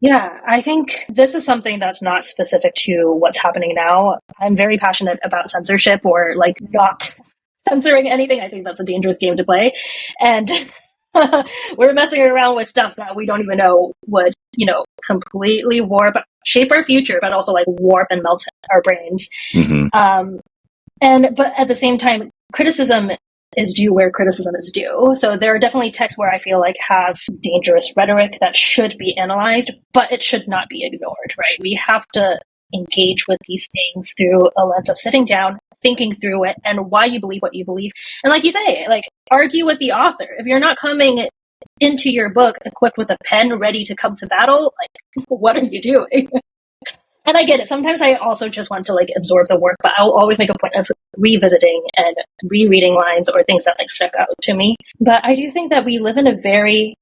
Yeah, I think this is something that's not specific to what's happening now. I'm very passionate about censorship or like not censoring anything. I think that's a dangerous game to play. And we're messing around with stuff that we don't even know would, completely shape our future, but also like warp and melt our brains. Mm-hmm. But at the same time, criticism is due where criticism is due. So there are definitely texts where I feel like have dangerous rhetoric that should be analyzed, but it should not be ignored, right? We have to engage with these things through a lens of sitting down, thinking through it, and why you believe what you believe. And like you say, like argue with the author. If you're not coming into your book equipped with a pen ready to come to battle, like what are you doing? And I get it. Sometimes I also just want to like absorb the work, but I'll always make a point of revisiting and rereading lines or things that like stuck out to me. But I do think that we live in a very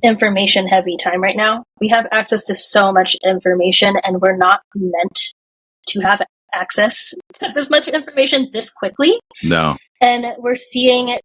information heavy time right now. We have access to so much information and we're not meant to have access to this much information this quickly. No. And we're seeing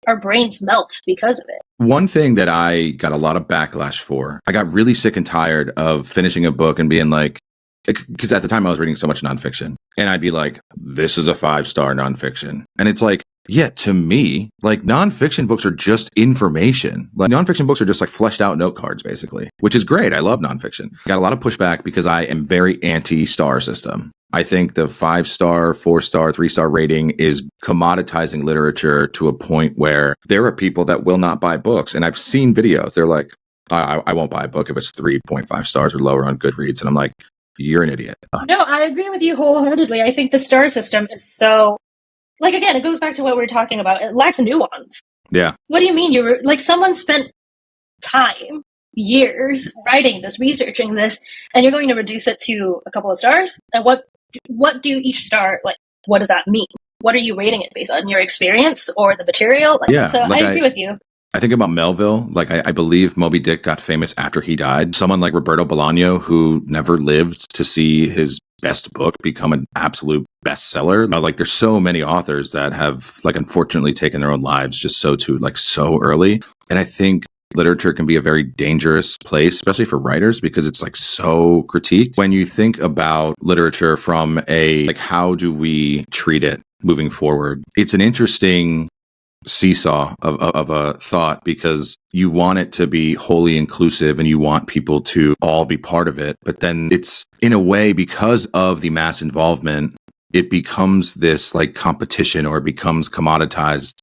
our brains melt because of it. One thing that I got a lot of backlash for, I got really sick and tired of finishing a book and being like, because at the time I was reading so much nonfiction and I'd be like, this is a 5-star nonfiction. And it's like, yeah, to me, like nonfiction books are just information. Like nonfiction books are just like fleshed out note cards, basically, which is great. I love nonfiction. Got a lot of pushback because I am very anti-star system. I think the 5-star, 4-star, 3-star rating is commoditizing literature to a point where there are people that will not buy books. And I've seen videos. They're like, I won't buy a book if it's 3.5 stars or lower on Goodreads. And I'm like, you're an idiot. No, I agree with you wholeheartedly. I think the star system is so, like, again, it goes back to what we were talking about. It lacks nuance. Yeah. What do you mean? You were like, someone spent time, years writing this, researching this, and you're going to reduce it to a couple of stars? And what do each star, like, what does that mean? What are you rating it based on? Your experience or the material? Like, yeah. So like I agree with you. I think about Melville. Like, I believe Moby Dick got famous after he died. Someone like Roberto Bolaño, who never lived to see his best book become an absolute bestseller. Like, there's so many authors that have, like, unfortunately taken their own lives just so early. And I think literature can be a very dangerous place, especially for writers, because it's like so critiqued. When you think about literature from like, how do we treat it moving forward? It's an interesting seesaw of a thought, because you want it to be wholly inclusive and you want people to all be part of it. But then it's, in a way, because of the mass involvement, it becomes this like competition, or it becomes commoditized